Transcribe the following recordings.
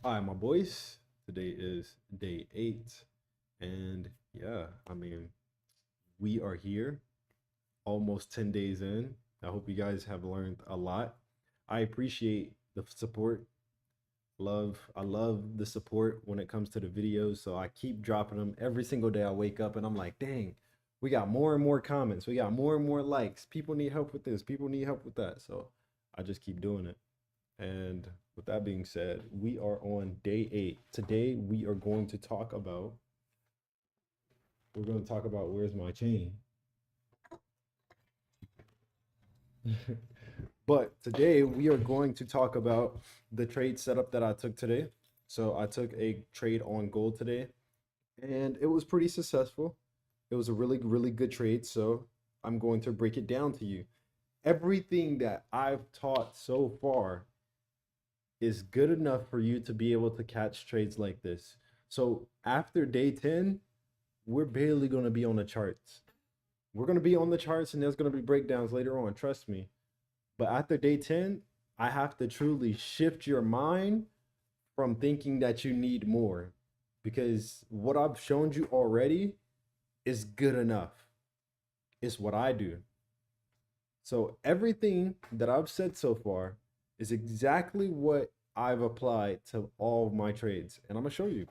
Hi, my boys. Today is day 8. And yeah, we are here almost 10 days in. I hope you guys have learned a lot. I appreciate the support. I love the support when it comes to the videos. So I keep dropping them every single day. I wake up and I'm like, dang, we got more and more comments. We got more and more likes. People need help with this. People need help with that. So I just keep doing it. And with that being said, we are on day 8. Today we're going to talk about where's my chain. But today we are going to talk about the trade setup that I took today. So I took a trade on gold today and it was pretty successful. It was a really, really good trade. So I'm going to break it down to you. Everything that I've taught so far is good enough for you to be able to catch trades like this. So after day 10, we're barely going to be on the charts. We're going to be on the charts and there's going to be breakdowns later on, trust me. But after day 10, I have to truly shift your mind from thinking that you need more because what I've shown you already is good enough. It's what I do. So everything that I've said so far is exactly what I've applied to all of my trades. And I'm going to show you,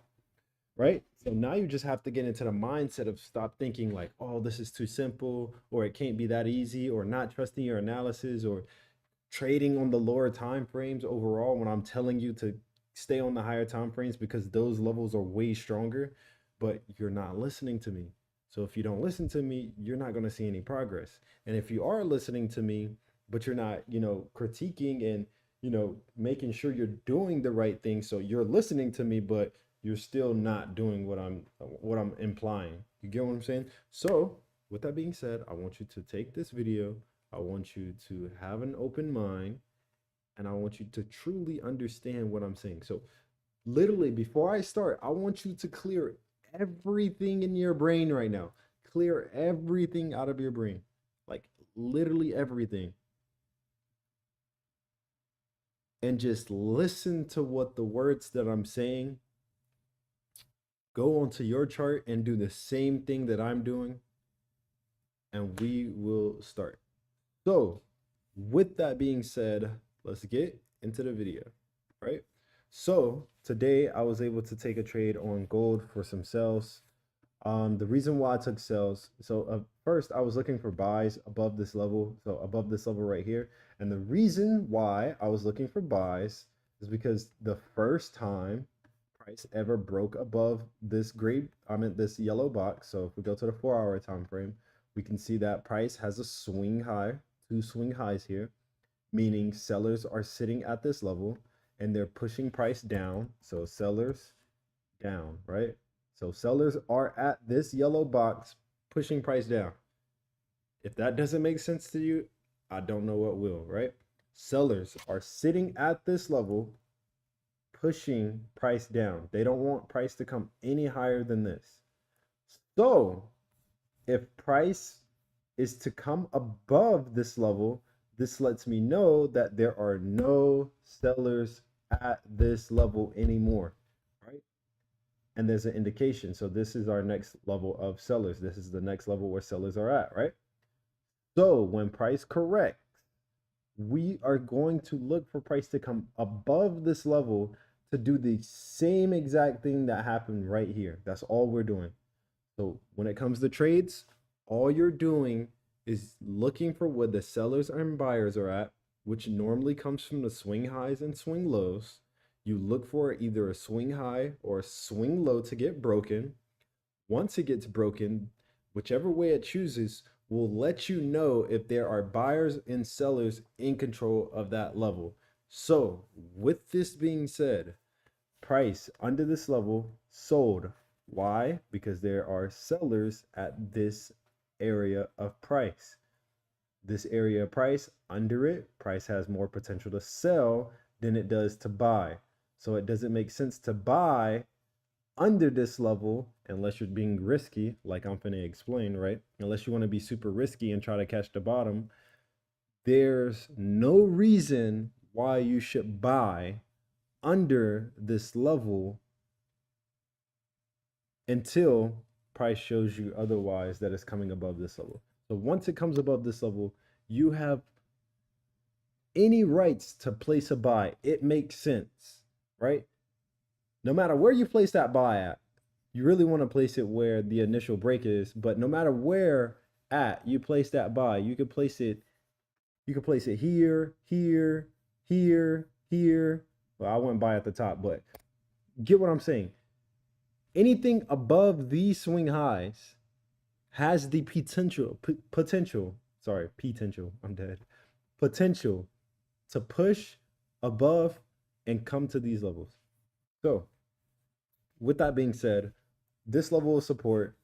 right? So now you just have to get into the mindset of stop thinking like, oh, this is too simple, or it can't be that easy, or not trusting your analysis, or trading on the lower time frames overall when I'm telling you to stay on the higher time frames because those levels are way stronger, but you're not listening to me. So if you don't listen to me, you're not going to see any progress. And if you are listening to me, but you're not, critiquing and, making sure you're doing the right thing. So you're listening to me, but you're still not doing what I'm implying. You get what I'm saying? So with that being said, I want you to take this video. I want you to have an open mind and I want you to truly understand what I'm saying. So, literally, before I start, I want you to clear everything in your brain right now. Clear everything out of your brain. Like, literally everything. And just listen to what the words that I'm saying. Go onto your chart and do the same thing that I'm doing. And we will start. So, with that being said, let's get into the video, right? So today I was able to take a trade on gold for some sells. The reason why I took sells, so first I was looking for buys above this level, so above this level right here. And the reason why I was looking for buys is because the first time price ever broke above this this yellow box. So if we go to the 4-hour time frame, we can see that price has a swing high, two swing highs here, meaning sellers are sitting at this level and they're pushing price down. So sellers down, right? So sellers are at this yellow box pushing price down. If that doesn't make sense to you, I don't know what will, right? Sellers are sitting at this level pushing price down. They don't want price to come any higher than this. So if price is to come above this level, this lets me know that there are no sellers at this level anymore, right? And there's an indication. So this is our next level of sellers. This is the next level where sellers are at, right? So when price corrects, we are going to look for price to come above this level to do the same exact thing that happened right here. That's all we're doing. So when it comes to trades, all you're doing is looking for where the sellers and buyers are at, which normally comes from the swing highs and swing lows. You look for either a swing high or a swing low to get broken. Once it gets broken, whichever way it chooses will let you know if there are buyers and sellers in control of that level. So, with this being said, price under this level sold. Why? Because there are sellers at this area of price. This area of price, under it, price has more potential to sell than it does to buy. So it doesn't make sense to buy under this level unless you're being risky, like I'm finna explain, right? Unless you want to be super risky and try to catch the bottom, there's no reason why you should buy under this level until price shows you otherwise that it's coming above this level. So once it comes above this level, you have any rights to place a buy. It makes sense, right? No matter where you place that buy at, you really want to place it where the initial break is, but no matter where at you place that buy, you could place it here, here, here, here. Well, I wouldn't buy at the top, but get what I'm saying. Anything above these swing highs has the potential, potential to push above and come to these levels. So with that being said, this level of support,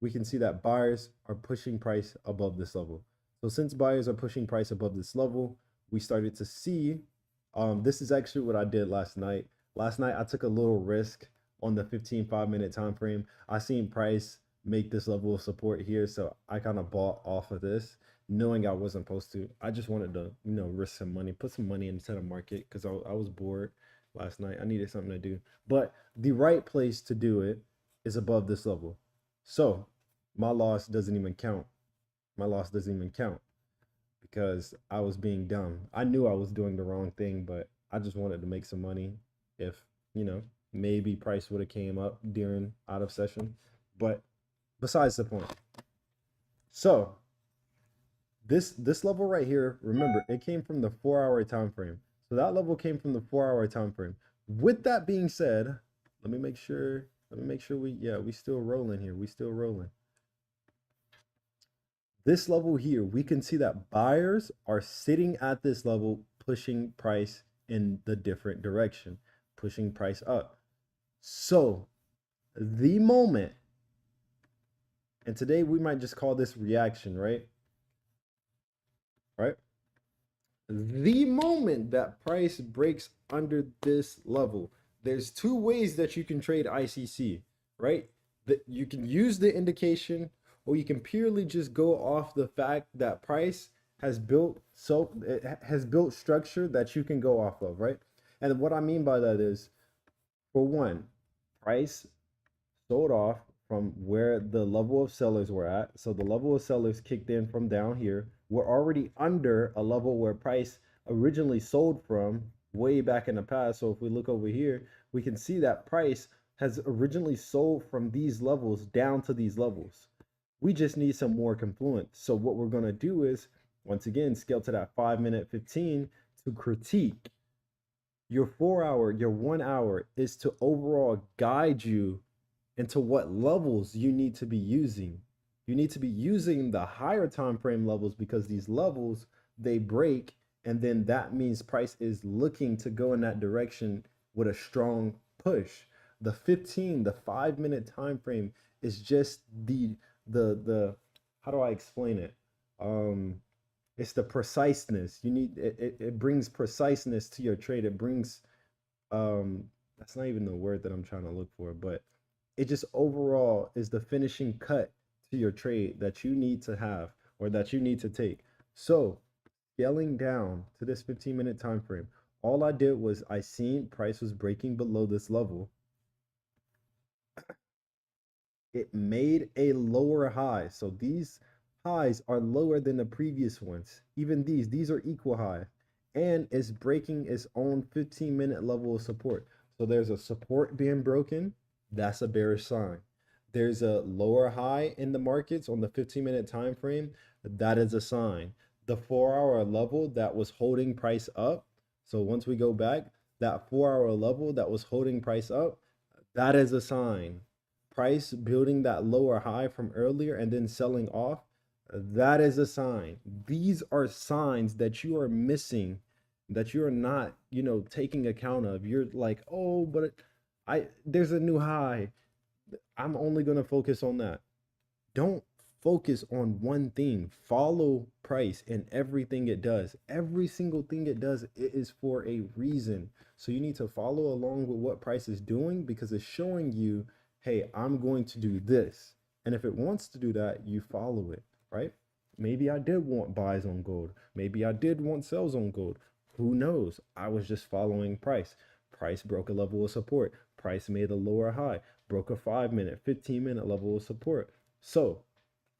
we can see that buyers are pushing price above this level. So since buyers are pushing price above this level, we started to see, this is actually what I did last night. Last night, I took a little risk on the 15 5-minute time frame. I seen price make this level of support here, so I kind of bought off of this, knowing I wasn't supposed to. I just wanted to, risk some money, put some money into the market because I was bored last night. I needed something to do. But the right place to do it is above this level. So my loss doesn't even count. My loss doesn't even count because I was being dumb. I knew I was doing the wrong thing, but I just wanted to make some money if, maybe price would have came up during out of session. But besides the point. So this level right here, remember, it came from the 4-hour time frame. So that level came from the 4-hour time frame. With that being said, let me make sure we still rolling here. We still rolling. This level here, we can see that buyers are sitting at this level, pushing price in the different direction, pushing price up. So the moment, and today we might just call this reaction, right? Right? The moment that price breaks under this level, there's two ways that you can trade ICC, right? That you can use the indication, or you can purely just go off the fact that price has built structure that you can go off of, right? And what I mean by that is, for one, price sold off from where the level of sellers were at. So the level of sellers kicked in from down here. We're already under a level where price originally sold from way back in the past. So if we look over here, we can see that price has originally sold from these levels down to these levels. We just need some more confluence. So what we're going to do is, once again, scale to that 5-minute 15 to critique. Your 4-hour, your 1 hour is to overall guide you into what levels you need to be using. You need to be using the higher time frame levels because these levels, they break, and then that means price is looking to go in that direction with a strong push. The 5-minute time frame is just the how do I explain it? It's the preciseness. You need it brings preciseness to your trade. It brings that's not even the word that I'm trying to look for, but it just overall is the finishing cut to your trade that you need to have or that you need to take. So scaling down to this 15-minute time frame, all I did was I seen price was breaking below this level. It made a lower high. So these highs are lower than the previous ones. Even these are equal high. And it's breaking its own 15-minute level of support. So there's a support being broken. That's a bearish sign. There's a lower high in the markets on the 15-minute time frame. That is a sign. The 4-hour level that was holding price up. So once we go back, that 4-hour level that was holding price up, that is a sign. Price building that lower high from earlier and then selling off, that is a sign. These are signs that you are missing, that you're not, taking account of. You're like, oh, but there's a new high. I'm only going to focus on that. Don't focus on one thing. Follow price and everything it does. Every single thing it does, it is for a reason. So you need to follow along with what price is doing because it's showing you, hey, I'm going to do this. And if it wants to do that, you follow it, right? Maybe I did want buys on gold. Maybe I did want sells on gold. Who knows? I was just following price. Price broke a level of support. Price made a lower high, broke a 5 minute, 15-minute level of support. So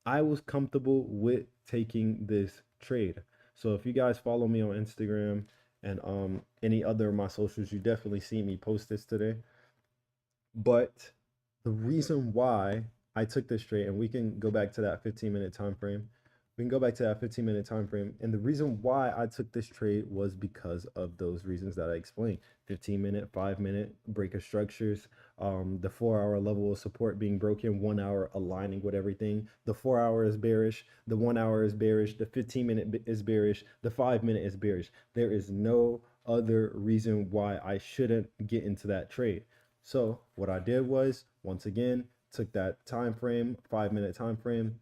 I was comfortable with taking this trade. So if you guys follow me on Instagram and any other of my socials, you definitely see me post this today. But the reason why I took this trade, and we can go back to that 15-minute time frame. We can go back to that 15-minute time frame. And the reason why I took this trade was because of those reasons that I explained. 15-minute, 5-minute break of structures, the 4 hour level of support being broken, 1 hour aligning with everything. The 4 hour is bearish, the 1 hour is bearish, the 15-minute is bearish, the 5-minute is bearish. There is no other reason why I shouldn't get into that trade. So what I did was, once again, took that time frame, 5-minute time frame,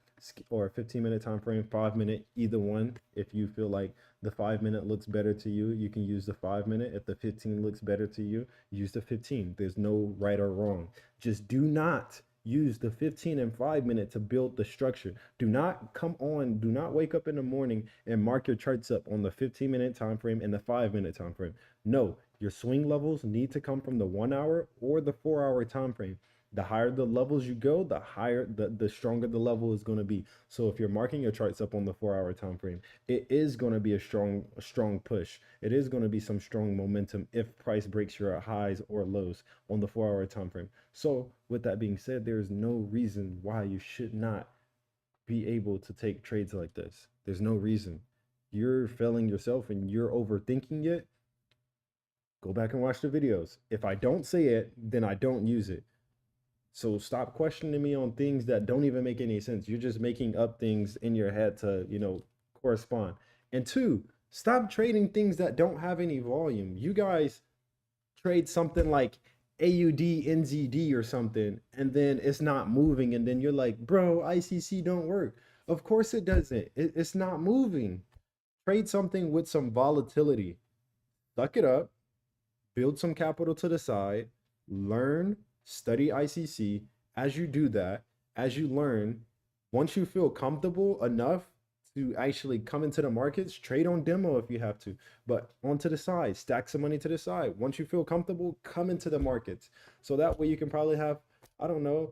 or 15-minute time frame, 5-minute, either one. If you feel like the 5-minute looks better to you, you can use the 5-minute. If the 15 looks better to you, use the 15. There's no right or wrong. Just do not use the 15 and 5-minute to build the structure. Do not wake up in the morning and mark your charts up on the 15-minute time frame and the 5-minute time frame. No, your swing levels need to come from the 1 hour or the 4 hour time frame. The higher the levels you go, the stronger the level is going to be. So if you're marking your charts up on the 4 hour time frame, it is going to be a strong push. It is going to be some strong momentum if price breaks your highs or lows on the 4 hour time frame. So with that being said, there is no reason why you should not be able to take trades like this. There's no reason. You're failing yourself and you're overthinking it. Go back and watch the videos. If I don't say it, then I don't use it. So stop questioning me on things that don't even make any sense. You're just making up things in your head to, correspond. And two, stop trading things that don't have any volume. You guys trade something like AUD, NZD or something, and then it's not moving. And then you're like, bro, ICC don't work. Of course it doesn't. It's not moving. Trade something with some volatility. Suck it up, build some capital to the side, learn, study ICC. As you do that, as you learn, once you feel comfortable enough to actually come into the markets, trade on demo if you have to, but onto the side, stack some money to the side. Once you feel comfortable, come into the markets. So that way you can probably have, I don't know,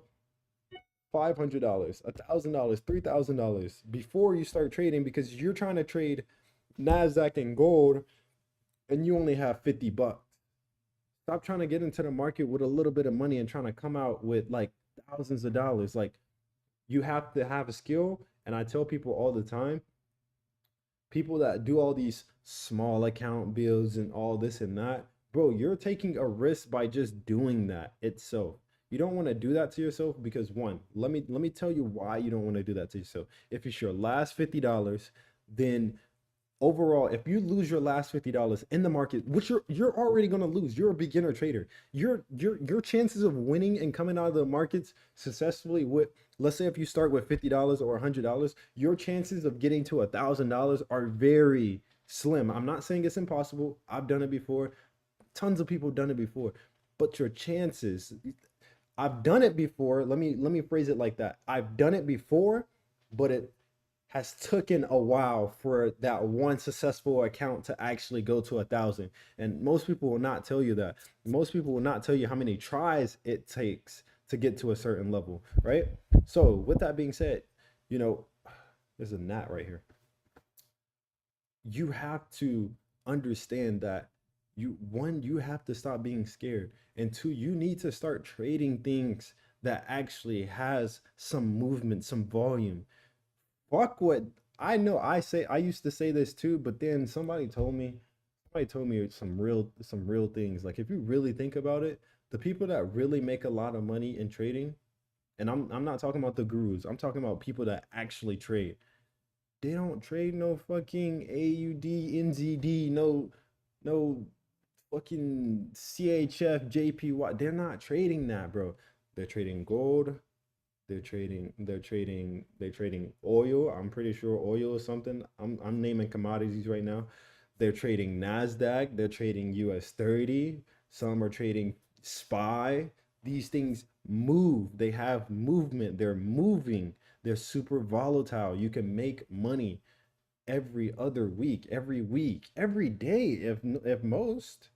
$500, $1,000, $3,000 before you start trading, because you're trying to trade NASDAQ and gold and you only have 50 bucks. Stop trying to get into the market with a little bit of money and trying to come out with like thousands of dollars. Like, you have to have a skill. And I tell people all the time, people that do all these small account builds and all this and that, bro, you're taking a risk by just doing that itself. You don't want to do that to yourself because, one, let me tell you why you don't want to do that to yourself. If it's your last $50, then overall, if you lose your last $50 in the market, which you're already going to lose, you're a beginner trader. Your chances of winning and coming out of the markets successfully with, let's say if you start with $50 or $100, your chances of getting to $1,000 are very slim. I'm not saying it's impossible. I've done it before. Tons of people have done it before. But your chances, I've done it before. Let me phrase it like that. I've done it before, but it has taken a while for that one successful account to actually go to 1,000. And most people will not tell you that. Most people will not tell you how many tries it takes to get to a certain level, right? So with that being said, there's a gnat right here. You have to understand that you have to stop being scared. And two, you need to start trading things that actually has some movement, some volume. Fuck what I know. I used to say this too, but then somebody told me some real things. Like, if you really think about it, the people that really make a lot of money in trading, and I'm not talking about the gurus. I'm talking about people that actually trade. They don't trade no fucking AUD, NZD, no fucking CHF, JPY. They're not trading that, bro. They're trading gold. They're trading oil. I'm pretty sure oil is something. I'm naming commodities right now. They're trading NASDAQ, they're trading US 30, some are trading SPY. These things move. They have movement. They're moving. They're super volatile. You can make money every other week, every day, if most.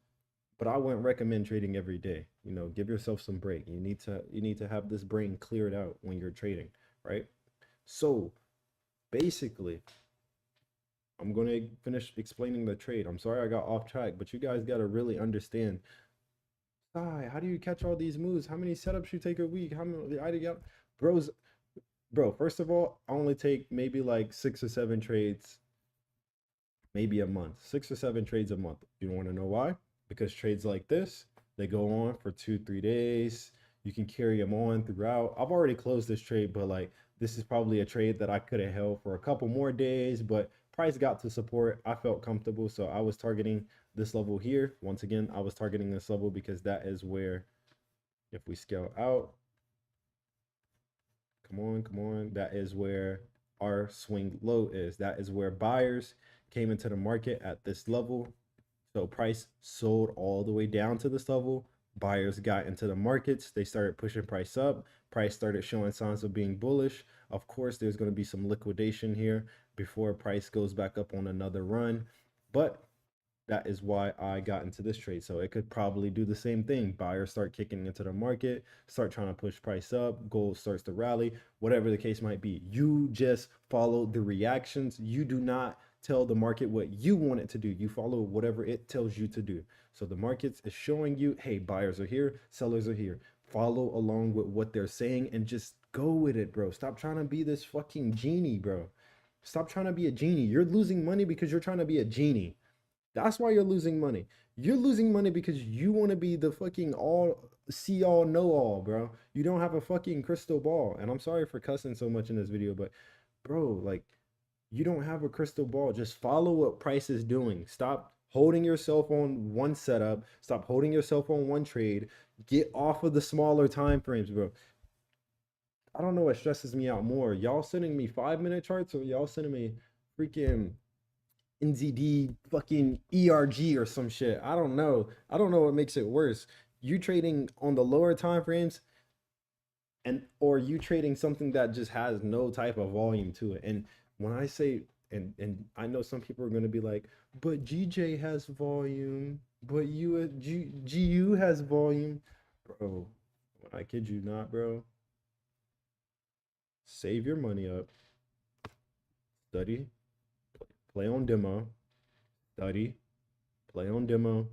but I wouldn't recommend trading every day. You know, give yourself some break. You need to have this brain cleared out when you're trading, right? So basically, I'm gonna finish explaining the trade. I'm sorry I got off track, but you guys gotta really understand. How do you catch all these moves? How many setups you take a week? How many I got bros, bro? First of all, I only take maybe like 6 or 7 trades, maybe a month, 6 or 7 trades a month. You want to know why? Because trades like this, they go on for 2, 3 days. You can carry them on throughout. I've already closed this trade, but like this is probably a trade that I could have held for a couple more days, but price got to support. I felt comfortable, so I was targeting this level here. Once again, I was targeting this level because that is where, if we scale out, come on, come on. That is where our swing low is. That is where buyers came into the market at this level. So price sold all the way down to this level. Buyers got into the markets. They started pushing price up. Price started showing signs of being bullish. Of course, there's going to be some liquidation here before price goes back up on another run. But that is why I got into this trade. So it could probably do the same thing. Buyers start kicking into the market, start trying to push price up, gold starts to rally, whatever the case might be. You just follow the reactions. You do not tell the market what you want it to do. You follow whatever it tells you to do. So the markets is showing you, hey, buyers are here, sellers are here. Follow along with what they're saying and just go with it, bro. Stop trying to be this fucking genie, bro. Stop trying to be a genie. You're losing money because you're trying to be a genie. That's why you're losing money. You're losing money because you want to be the fucking all see all know all, bro. You don't have a fucking crystal ball. And I'm sorry for cussing so much in this video, but bro, like you don't have a crystal ball. Just follow what price is doing. Stop holding yourself on one setup. Stop holding yourself on one trade. Get off of the smaller time frames, bro. I don't know what stresses me out more. Y'all sending me 5 minute charts or y'all sending me freaking NZD fucking ERG or some shit. I don't know. I don't know what makes it worse. You trading on the lower time frames and or you trading something that just has no type of volume to it. And when I say and I know some people are going to be like, "But GJ has volume, but GU has volume." Bro, I kid you not, bro. Save your money up, study, play on demo, study, play on demo,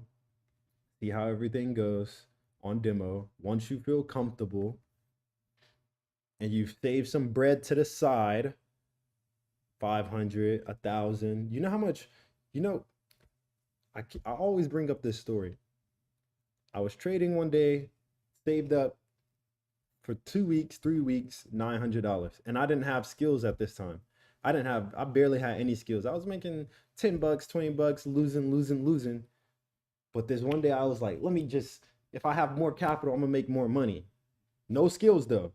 see how everything goes on demo. Once you feel comfortable and you've saved some bread to the side, 500, 1,000, you know how much, you know, I always bring up this story. I was trading one day, saved up for 2 weeks, 3 weeks, $900. And I didn't have skills at this time. I barely had any skills. I was making 10 bucks, 20 bucks, losing, losing, losing. But this one day I was like, let me just, if I have more capital, I'm gonna make more money. No skills though.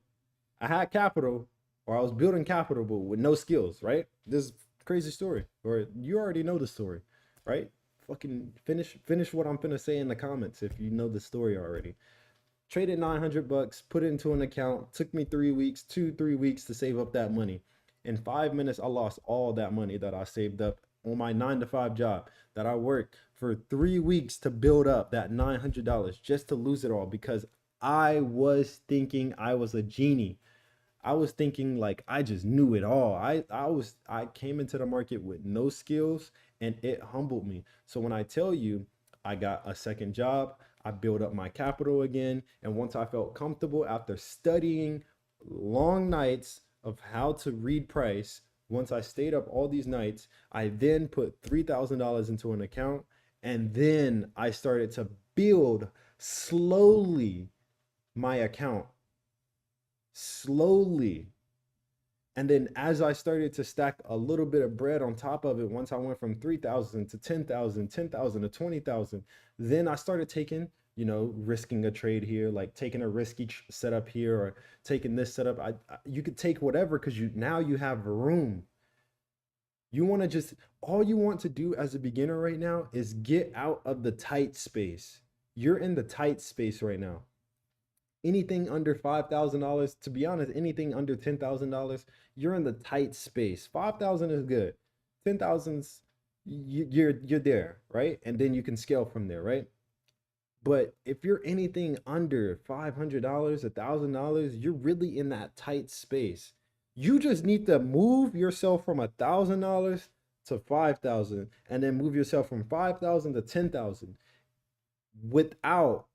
I had capital, or I was building capital, but with no skills, right? This crazy story. Or you already know the story, right? Fucking finish what I'm finna say in the comments if you know the story already. Traded 900 bucks, put it into an account. Took me 3 weeks, 3 weeks to save up that money. In 5 minutes, I lost all that money that I saved up on my 9 to 5 job that I worked for 3 weeks to build up that $900 just to lose it all because I was thinking I was a genie. I was thinking like I just knew it all. I came into the market with no skills and it humbled me. So when I tell you I got a second job, I built up my capital again, and once I felt comfortable after studying long nights of how to read price, once I stayed up all these nights, I then put $3,000 into an account and then I started to build slowly my account slowly. And then as I started to stack a little bit of bread on top of it, once I went from 3,000 to 10,000, 10,000 to 20,000, then I started taking, risking a trade here, like taking a risky setup here or taking this setup. You could take whatever because now you have room. You want to just, all you want to do as a beginner right now is get out of the tight space. You're in the tight space right now. Anything under $5,000, to be honest, anything under $10,000, you're in the tight space. 5,000 is good. 10,000's you're there, right? And then you can scale from there, right? But if you're anything under $500, $1,000, you're really in that tight space. You just need to move yourself from $1,000 to 5,000, and then move yourself from 5,000 to 10,000 without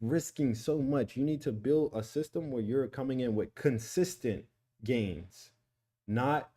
risking so much. You need to build a system where you're coming in with consistent gains, not,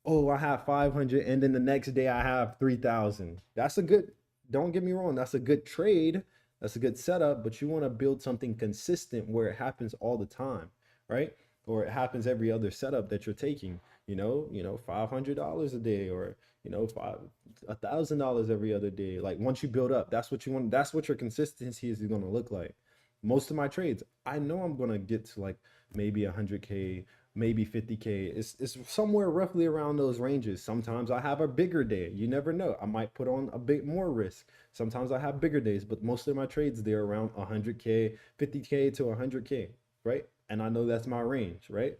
oh, I have 500 and then the next day I have 3,000. That's a good, don't get me wrong, that's a good trade. That's a good setup, but you want to build something consistent where it happens all the time, right? Or it happens every other setup that you're taking, $500 a day, or, $1,000 every other day. Like once you build up, that's what you want. That's what your consistency is going to look like. Most of my trades, I know I'm going to get to like maybe 100K, maybe 50K. It's somewhere roughly around those ranges. Sometimes I have a bigger day. You never know. I might put on a bit more risk. Sometimes I have bigger days, but most of my trades, they're around 100K, 50K to 100K, right? And I know that's my range, right?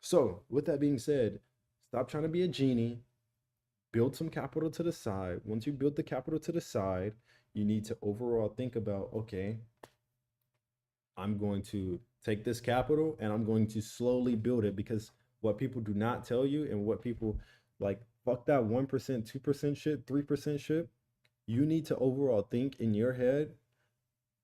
So with that being said, stop trying to be a genie. Build some capital to the side. Once you build the capital to the side, you need to overall think about, okay, I'm going to take this capital and I'm going to slowly build it, because what people do not tell you, and what people like, fuck that 1%, 2% shit, 3% shit. You need to overall think in your head,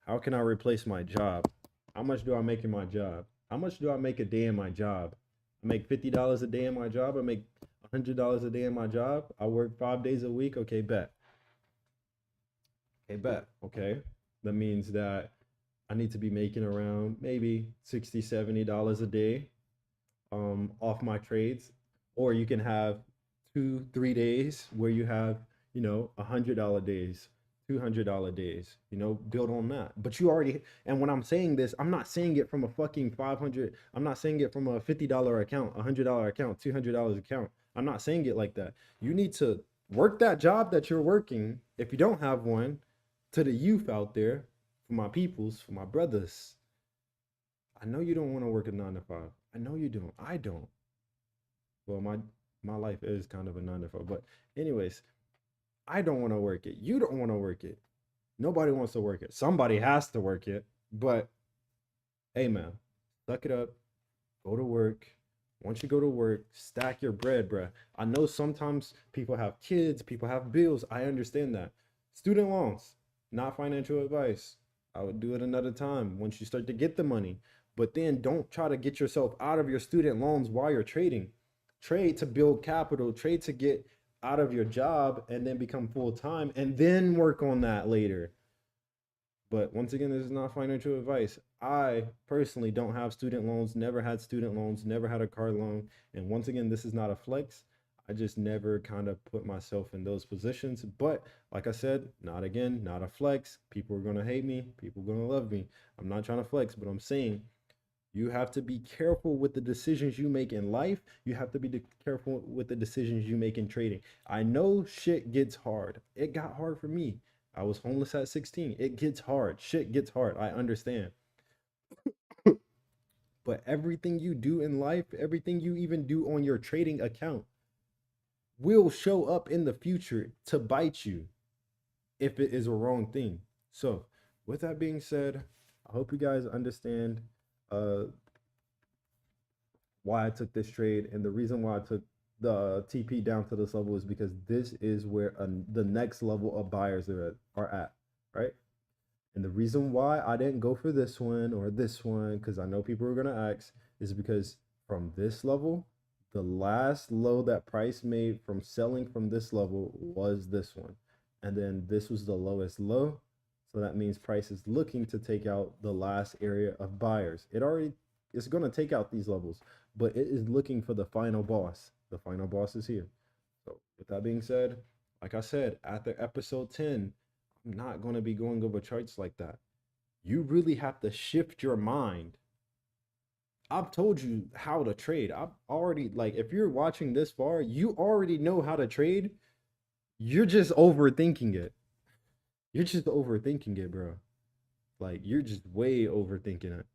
how can I replace my job? How much do I make in my job? How much do I make a day in my job? I make $50 a day in my job. I make $100 a day in my job. I work 5 days a week. Okay, bet. Okay, bet. Okay. That means that I need to be making around maybe $60, $70 a day off my trades. Or you can have 2, 3 days where you have, $100 days, $200 days, build on that. But you already, and when I'm saying this, I'm not saying it from a fucking 500, I'm not saying it from a $50 account, $100 account, $200 account. I'm not saying it like that. You need to work that job that you're working, if you don't have one. To the youth out there, for my peoples, for my brothers, I know you don't want to work a 9 to 5. I know you don't. I don't. Well, my life is kind of a 9 to 5, but anyways, I don't want to work it. You don't want to work it. Nobody wants to work it. Somebody has to work it. But hey, man, suck it up. Go to work. Once you go to work, stack your bread, bruh. I know sometimes people have kids, people have bills. I understand that. Student loans, not financial advice. I would do it another time once you start to get the money. But then don't try to get yourself out of your student loans while you're trading. Trade to build capital, trade to get out of your job and then become full time, and then work on that later. But once again, this is not financial advice. I personally don't have student loans, never had student loans, never had a car loan. And once again, this is not a flex. I just never kind of put myself in those positions. But like I said, not again, not a flex. People are going to hate me. People are going to love me. I'm not trying to flex, but I'm saying you have to be careful with the decisions you make in life. You have to be careful with the decisions you make in trading. I know shit gets hard. It got hard for me. I was homeless at 16. It gets hard. Shit gets hard. I understand. But everything you do in life, everything you even do on your trading account, will show up in the future to bite you if it is a wrong thing. So, with that being said, I hope you guys understand why I took this trade, and the reason why I took the TP down to this level is because this is where the next level of buyers are at, right? And the reason why I didn't go for this one or this one, because I know people are going to ask, is because from this level, the last low that price made from selling from this level was this one. And then this was the lowest low. So that means price is looking to take out the last area of buyers. It's going to take out these levels, but it is looking for the final boss. The final boss is here. So with that being said, like I said, after episode 10, I'm not going to be going over charts like that. You really have to shift your mind. I've told you how to trade. I've already, like, if you're watching this far, you already know how to trade. You're just overthinking it. You're just overthinking it, bro. Like, you're just way overthinking it.